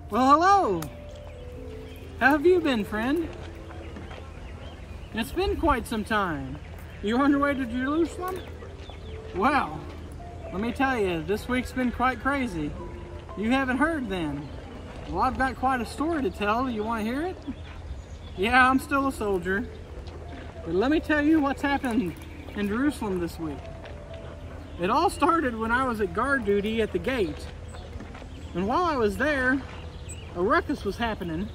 Well, hello. How have you been, friend? It's been quite some time. You on your way to Jerusalem? Well, let me tell you, this week's been quite crazy. You haven't heard then. Well, I've got quite a story to tell. You want to hear it? Yeah, I'm still a soldier. But let me tell you what's happened in Jerusalem this week. It all started when I was at guard duty at the gate. And while I was there, a ruckus was happening.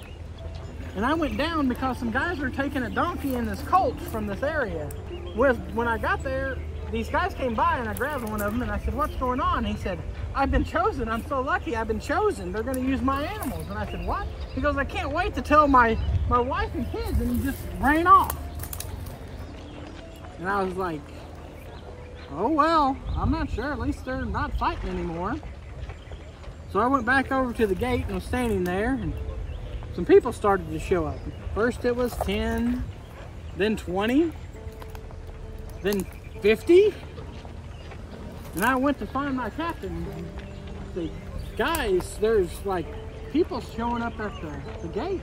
And I went down because some guys were taking a donkey and this colt from this area. When I got there, these guys came by and I grabbed one of them and I said, "What's going on?" And he said, "I've been chosen. I'm so lucky. I've been chosen. They're going to use my animals." And I said, "What?" He goes, "I can't wait to tell my wife and kids." And he just ran off. And I was like, oh well, I'm not sure. At least they're not fighting anymore. So I went back over to the gate and was standing there, and some people started to show up. First it was 10, then 20, then 50. And I went to find my captain. I said, "Guys, there's like people showing up at the gate.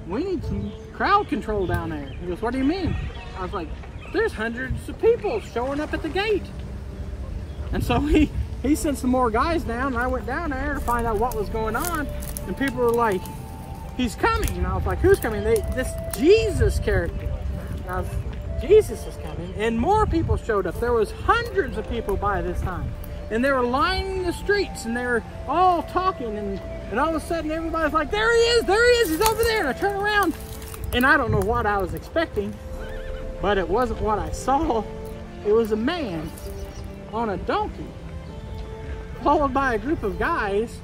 We need some crowd control down there." He goes, "What do you mean?" I was like, "There's hundreds of people showing up at the gate." And so he sent some more guys down, and I went down there to find out what was going on. And people were like, "He's coming." And I was like, "Who's coming?" This Jesus character. And I was, Jesus is coming. And more people showed up. There was hundreds of people by this time. And they were lining the streets, and they were all talking. And all of a sudden, everybody's like, "There he is, there he is, he's over there." And I turn around, and I don't know what I was expecting, but it wasn't what I saw. It was a man on a donkey, followed by a group of guys,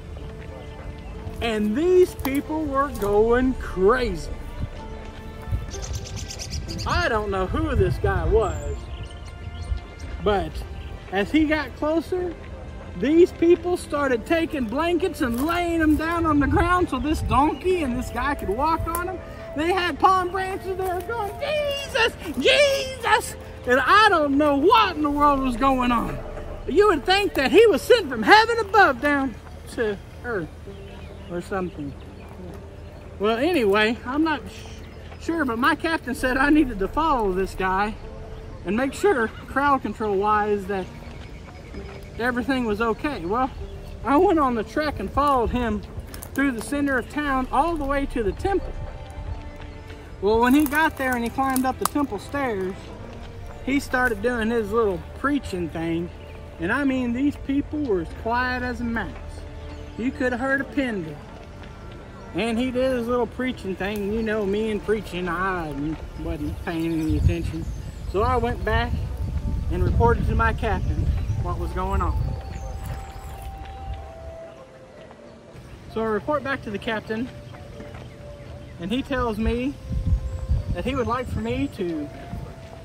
and these people were going crazy. I don't know who this guy was, but as he got closer, these people started taking blankets and laying them down on the ground so this donkey and this guy could walk on them. They had palm branches. They were going, "Jesus, Jesus!" And I don't know what in the world was going on. You would think that he was sent from heaven above down to earth or something. Well, anyway, I'm not sure, but my captain said I needed to follow this guy and make sure, crowd control wise, that everything was okay. Well, I went on the trek and followed him through the center of town all the way to the temple. Well, when he got there and he climbed up the temple stairs, he started doing his little preaching thing. And I mean, these people were as quiet as a mouse. You could have heard a pin drop. And he did his little preaching thing. You know me and preaching, I wasn't paying any attention. So I went back and reported to my captain what was going on. So I report back to the captain, and he tells me that he would like for me to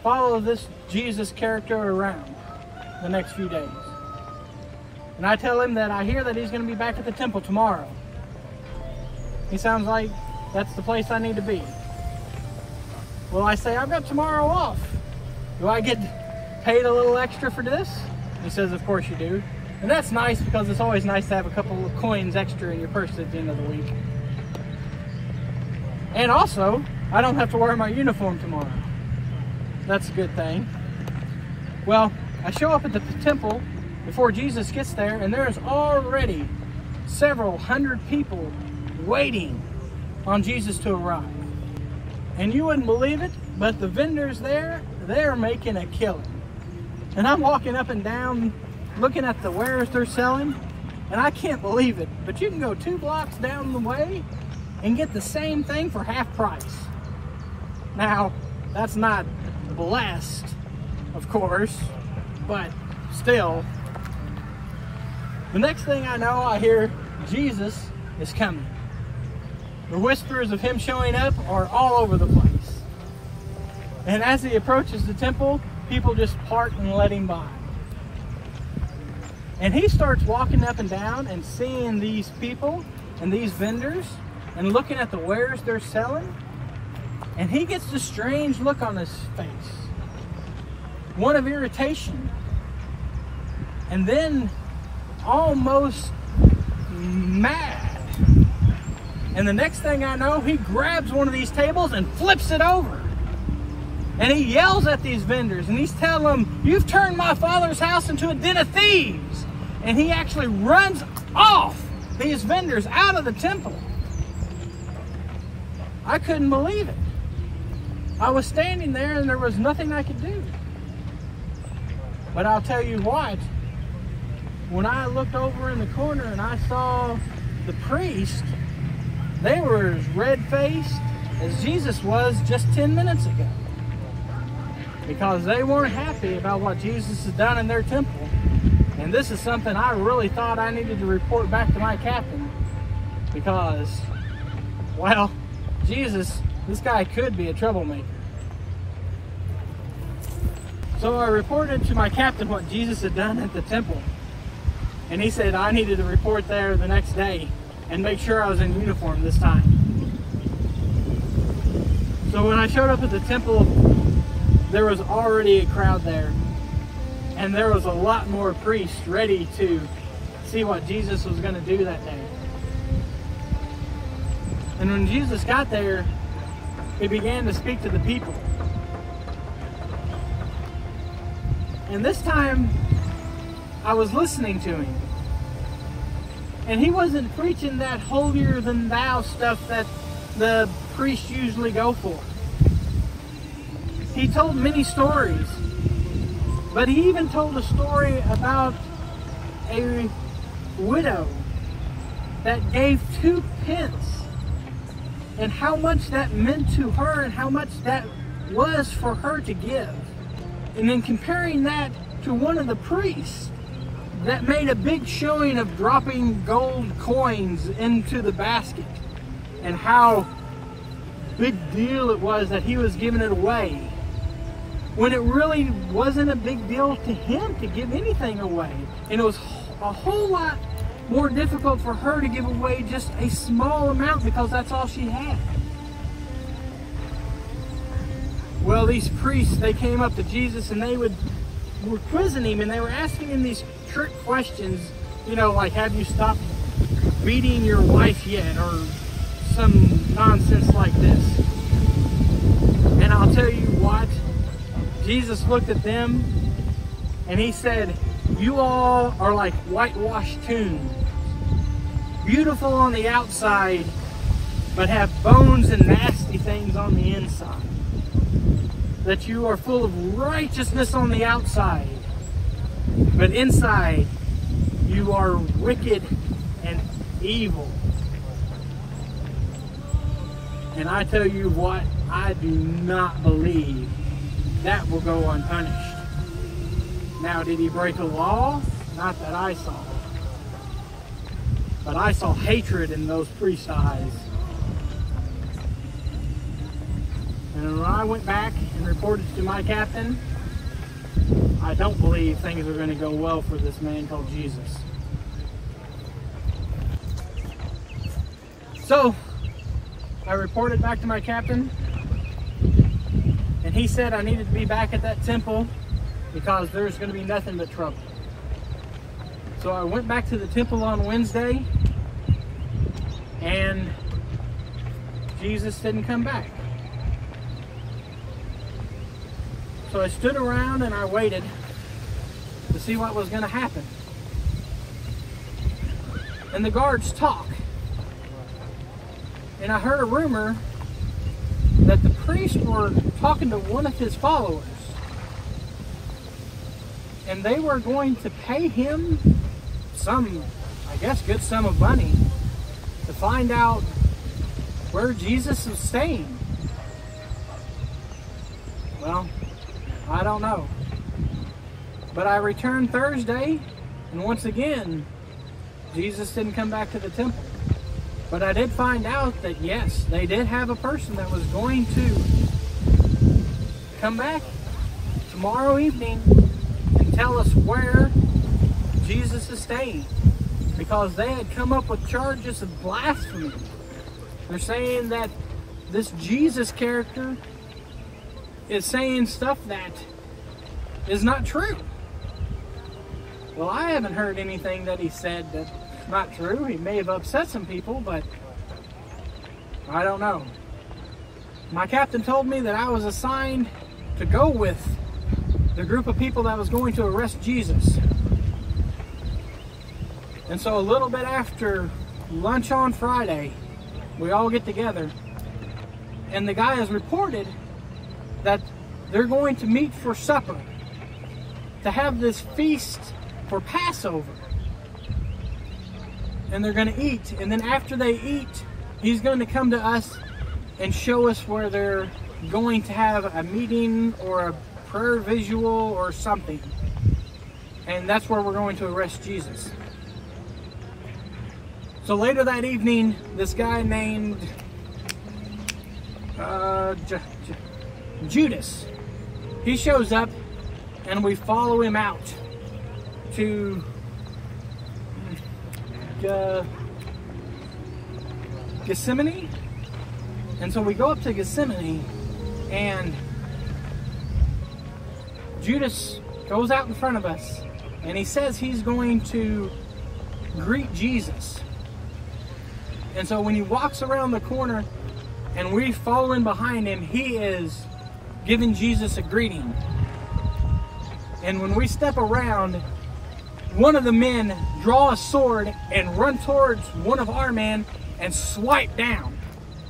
follow this Jesus character around the next few days. And I tell him that I hear that he's going to be back at the temple tomorrow. He sounds like that's the place I need to be. Well, I say, "I've got tomorrow off. Do I get paid a little extra for this?" He says, "Of course you do." And that's nice, because it's always nice to have a couple of coins extra in your purse at the end of the week. And also, I don't have to wear my uniform tomorrow. That's a good thing. Well, I show up at the temple before Jesus gets there, and there's already several hundred people waiting on Jesus to arrive. And you wouldn't believe it, but the vendors there, they're making a killing. And I'm walking up and down looking at the wares they're selling, and I can't believe it, but you can go 2 blocks down the way and get the same thing for half price. Now, that's not blessed, of course, but still. The next thing I know, I hear Jesus is coming. The whispers of him showing up are all over the place. And as he approaches the temple, people just part and let him by. And he starts walking up and down and seeing these people and these vendors and looking at the wares they're selling. And he gets this strange look on his face. One of irritation. and then almost mad. And the next thing I know, he grabs one of these tables and flips it over. And he yells at these vendors, and he's telling them, "You've turned my Father's house into a den of thieves." And he actually runs off these vendors out of the temple. I couldn't believe it. I was standing there and there was nothing I could do. But I'll tell you what, when I looked over in the corner and I saw the priest, they were as red-faced as Jesus was just 10 minutes ago. Because they weren't happy about what Jesus has done in their temple. And this is something I really thought I needed to report back to my captain. Because, well, Jesus, this guy could be a troublemaker. So I reported to my captain what Jesus had done at the temple. And he said I needed to report there the next day and make sure I was in uniform this time. So when I showed up at the temple, there was already a crowd there. And there was a lot more priests ready to see what Jesus was going to do that day. And when Jesus got there, he began to speak to the people. And this time, I was listening to him. And he wasn't preaching that holier-than-thou stuff that the priests usually go for. He told many stories. But he even told a story about a widow that gave 2 pence and how much that meant to her and how much that was for her to give. And then comparing that to one of the priests that made a big showing of dropping gold coins into the basket and how big deal it was that he was giving it away, when it really wasn't a big deal to him to give anything away. And it was a whole lot more difficult for her to give away just a small amount because that's all she had. Well, these priests, they came up to Jesus and they were quizzing him and they were asking him these trick questions, you know, like, have you stopped beating your wife yet? Or some nonsense like this. And I'll tell you what, Jesus looked at them and he said, "You all are like whitewashed tombs, beautiful on the outside, but have bones and nasty things on the inside. That you are full of righteousness on the outside, but inside you are wicked and evil." And I tell you what, I do not believe that will go unpunished. Now, did he break a law? Not that I saw. But I saw hatred in those priests' eyes. And when I went back and reported to my captain, I don't believe things are going to go well for this man called Jesus. So, I reported back to my captain, and he said I needed to be back at that temple because there's going to be nothing but trouble. So I went back to the temple on Wednesday, and Jesus didn't come back. So I stood around and I waited to see what was going to happen. And the guards talk. And I heard a rumor that the priests were talking to one of his followers. And they were going to pay him some, I guess, good sum of money to find out where Jesus was staying. Well, I don't know. But I returned Thursday, and once again, Jesus didn't come back to the temple. But I did find out that yes, they did have a person that was going to come back tomorrow evening and tell us where Jesus is staying. Because they had come up with charges of blasphemy. They're saying that this Jesus character is saying stuff that is not true. Well, I haven't heard anything that he said that's not true. He may have upset some people, but I don't know. My captain told me that I was assigned to go with the group of people that was going to arrest Jesus. And so a little bit after lunch on Friday, we all get together, and the guy has reported that they're going to meet for supper to have this feast for Passover. And they're going to eat, and then after they eat, he's going to come to us and show us where they're going to have a meeting or a prayer visual or something. And that's where we're going to arrest Jesus. So later that evening, this guy named Judas, he shows up, and we follow him out to Gethsemane. And so we go up to Gethsemane, and Judas goes out in front of us, and he says he's going to greet Jesus. And so when he walks around the corner and we follow in behind him, he is giving Jesus a greeting. And when we step around, one of the men draw a sword and run towards one of our men and swipe down.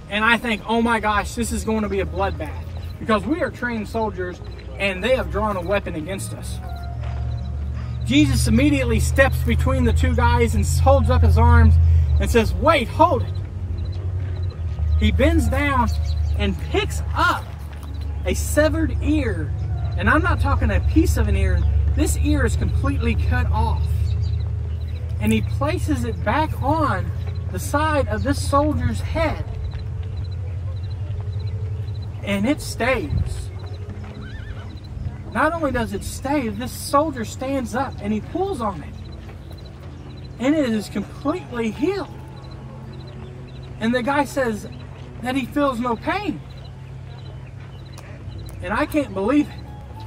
And I think, oh my gosh, this is going to be a bloodbath, because we are trained soldiers and they have drawn a weapon against us. Jesus immediately steps between the two guys and holds up his arms and says, wait, hold it. He bends down and picks up a severed ear. And I'm not talking a piece of an ear. This ear is completely cut off. And he places it back on the side of this soldier's head. And it stays. Not only does it stay, this soldier stands up and he pulls on it. And it is completely healed. And the guy says that he feels no pain. And I can't believe it.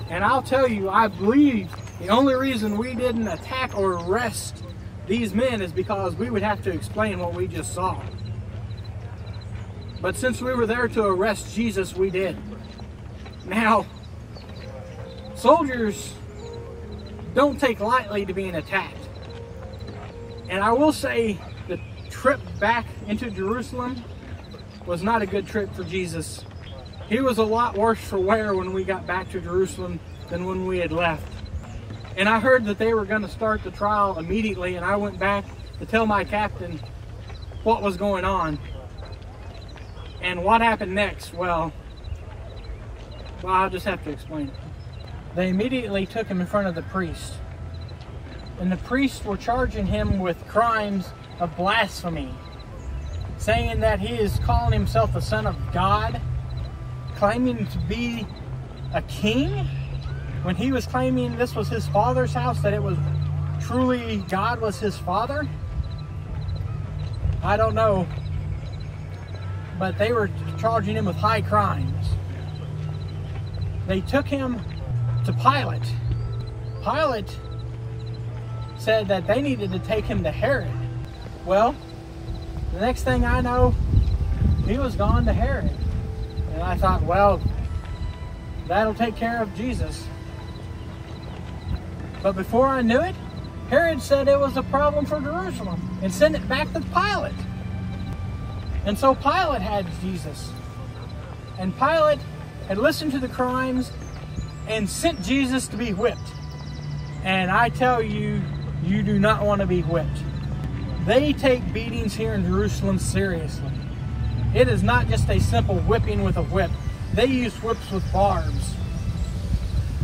And I'll tell you, I believe the only reason we didn't attack or arrest these men is because we would have to explain what we just saw. But since we were there to arrest Jesus, we did. Now, soldiers don't take lightly to being attacked. And I will say the trip back into Jerusalem was not a good trip for Jesus. He was a lot worse for wear when we got back to Jerusalem than when we had left. And I heard that they were going to start the trial immediately, and I went back to tell my captain what was going on. And what happened next, well, I'll just have to explain it. They immediately took him in front of the priest. And the priests were charging him with crimes of blasphemy, saying that he is calling himself the Son of God, claiming to be a king, when he was claiming this was his father's house, that it was truly God was his father. I don't know, but they were charging him with high crimes. They took him to Pilate. Pilate said that they needed to take him to Herod. Well, the next thing I know, he was gone to Herod. And I thought, well, that'll take care of Jesus. But before I knew it, Herod said it was a problem for Jerusalem and sent it back to Pilate. And so Pilate had Jesus. And Pilate had listened to the crimes and sent Jesus to be whipped. And I tell you, you do not want to be whipped. They take beatings here in Jerusalem seriously. It is not just a simple whipping with a whip. They use whips with barbs.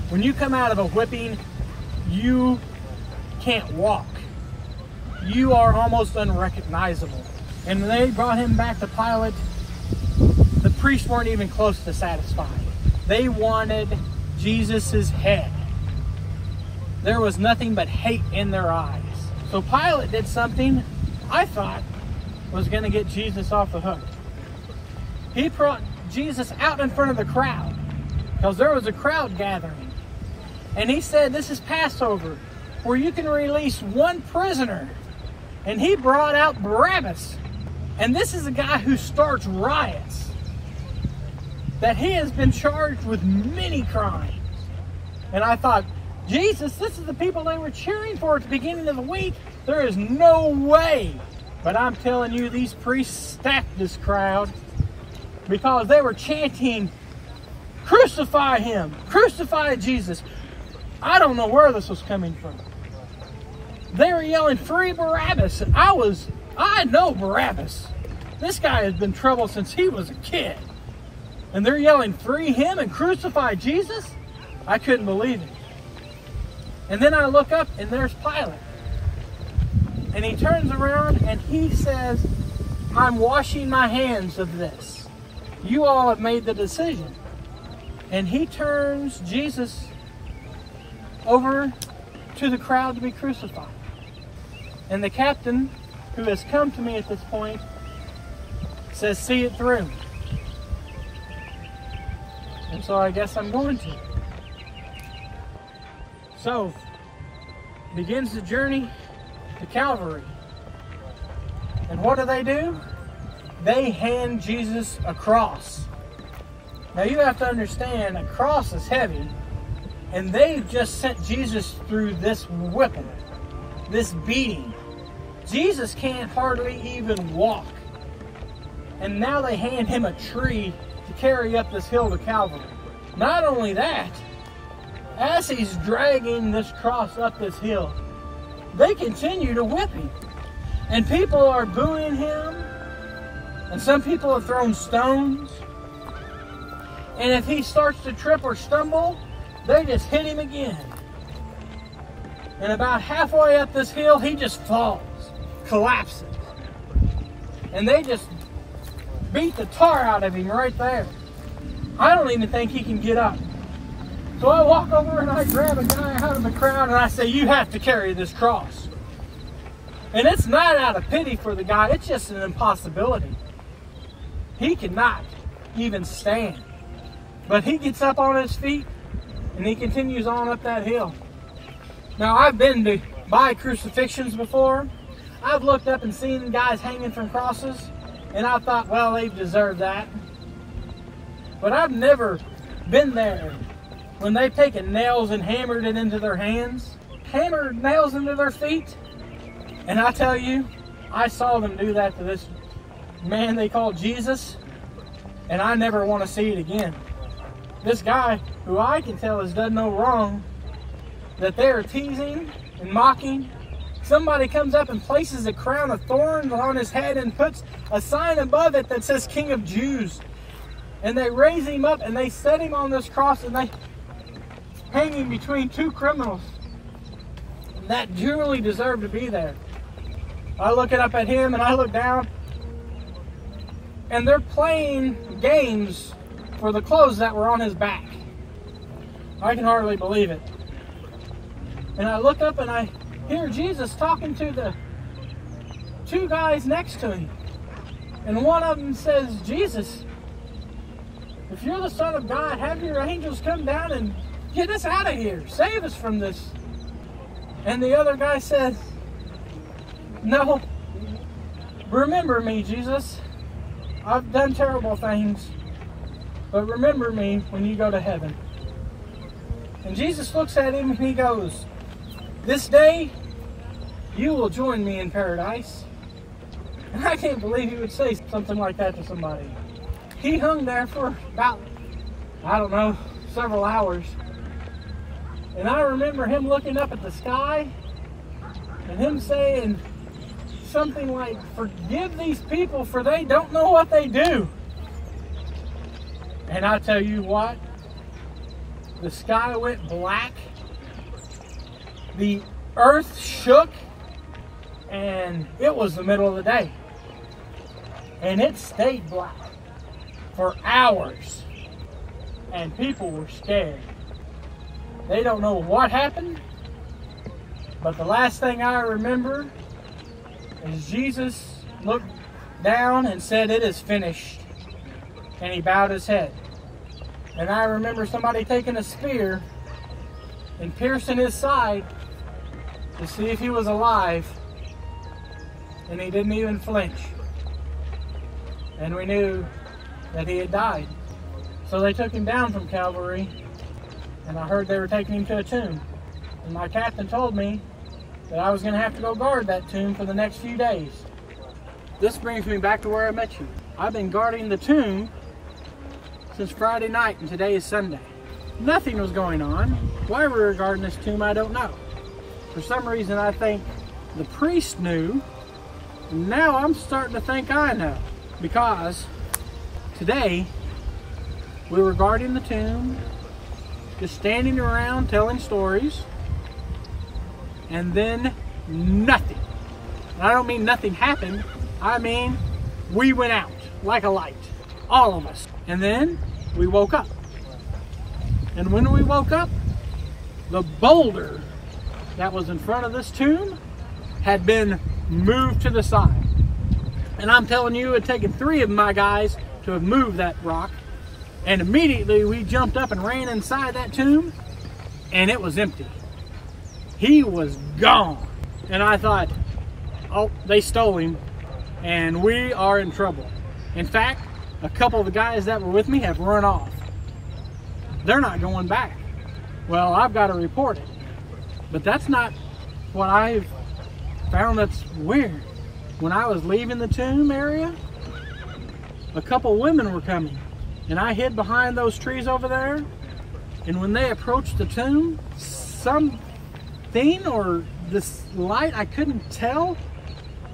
When you come out of a whipping, you can't walk. You are almost unrecognizable. And when they brought him back to Pilate, the priests weren't even close to satisfied. They wanted Jesus' head. There was nothing but hate in their eyes. So Pilate did something I thought was going to get Jesus off the hook. He brought Jesus out in front of the crowd, because there was a crowd gathering. And he said, this is Passover. where you can release one prisoner. And he brought out Barabbas. And this is a guy who starts riots. That he has been charged with many crimes. And I thought, Jesus, this is the people they were cheering for at the beginning of the week. There is no way. But I'm telling you, these priests stacked this crowd because they were chanting, crucify him, crucify Jesus. I don't know where this was coming from. They were yelling, free Barabbas. And I know Barabbas. This guy has been in trouble since he was a kid. And they're yelling, free him and crucify Jesus? I couldn't believe it. And then I look up and there's Pilate. And he turns around and he says, I'm washing my hands of this. You all have made the decision. And he turns Jesus over to the crowd to be crucified. And the captain, who has come to me at this point, says, see it through. And so I guess I'm going to. So, begins the journey to Calvary. And what do? They hand Jesus a cross. Now you have to understand, a cross is heavy. And they've just sent Jesus through this whipping, this beating. Jesus can't hardly even walk. And now they hand him a tree to carry up this hill to Calvary. Not only that, as he's dragging this cross up this hill, they continue to whip him. And people are booing him. And some people have thrown stones. And if he starts to trip or stumble, they just hit him again. And about halfway up this hill, he just falls, collapses. And they just beat the tar out of him right there. I don't even think he can get up. So I walk over and I grab a guy out of the crowd and I say, you have to carry this cross. And it's not out of pity for the guy, it's just an impossibility. He cannot even stand. But he gets up on his feet and he continues on up that hill. Now I've been by crucifixions before. I've looked up and seen guys hanging from crosses and I thought, well, they deserve that. But I've never been there when they've taken nails and hammered it into their hands, hammered nails into their feet. And I tell you, I saw them do that to this man they call Jesus, and I never want to see it again. This guy, who I can tell has done no wrong, that they're teasing and mocking. Somebody comes up and places a crown of thorns on his head and puts a sign above it that says King of Jews. And they raise him up and they set him on this cross and they hang him between two criminals that duly deserve to be there. I look up at him and I look down and they're playing games for the clothes that were on his back. I can hardly believe it. And I look up and I hear Jesus talking to the two guys next to him. And one of them says, Jesus, if you're the Son of God, have your angels come down and get us out of here. Save us from this. And the other guy says, no, remember me, Jesus. I've done terrible things, but remember me when you go to heaven. And Jesus looks at him and he goes, this day you will join me in paradise. And I can't believe he would say something like that to somebody. He hung there for about, I don't know, several hours. And I remember him looking up at the sky and him saying something like, forgive these people for they don't know what they do. And I tell you what, the sky went black, the earth shook, and it was the middle of the day. And it stayed black for hours. And people were scared. They don't know what happened, but the last thing I remember is Jesus looked down and said, it is finished. And he bowed his head. And I remember somebody taking a spear and piercing his side to see if he was alive, and he didn't even flinch. And we knew that he had died. So they took him down from Calvary, and I heard they were taking him to a tomb. And my captain told me that I was going to have to go guard that tomb for the next few days. This brings me back to where I met you. I've been guarding the tomb since Friday night, and today is Sunday. Nothing was going on. Why we were guarding this tomb, I don't know. For some reason, I think the priest knew, and now I'm starting to think I know. Because today, we were guarding the tomb, just standing around telling stories, and then nothing. And I don't mean nothing happened, I mean we went out like a light, all of us. And then we woke up. And when we woke up, the boulder that was in front of this tomb had been moved to the side. And I'm telling you, it had taken 3 of my guys to have moved that rock. And immediately we jumped up and ran inside that tomb, and it was empty. He was gone. And I thought, oh, they stole him, and we are in trouble. In fact, a couple of the guys that were with me have run off. They're not going back. Well, I've got to report it. But that's not what I've found that's weird. When I was leaving the tomb area, a couple women were coming. And I hid behind those trees over there. And when they approached the tomb, something or this light, I couldn't tell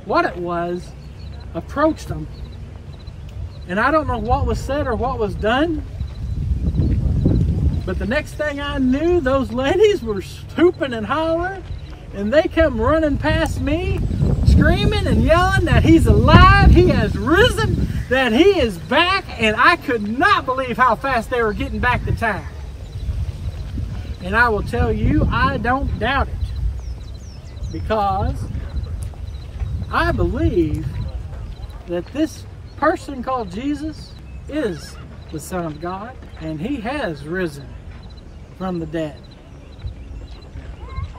what it was, approached them. And I don't know what was said or what was done. But the next thing I knew, those ladies were hooping and hollering. And they come running past me, screaming and yelling that he's alive, he has risen, that he is back, and I could not believe how fast they were getting back to town. And I will tell you, I don't doubt it, because I believe that this person called Jesus is the Son of God, and he has risen from the dead.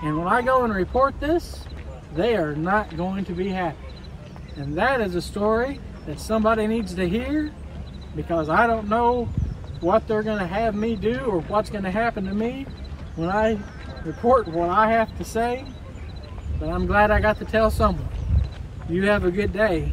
And when I go and report this, they are not going to be happy. And that is a story that somebody needs to hear, because I don't know what they're going to have me do or what's going to happen to me when I report what I have to say. But I'm glad I got to tell someone. You have a good day.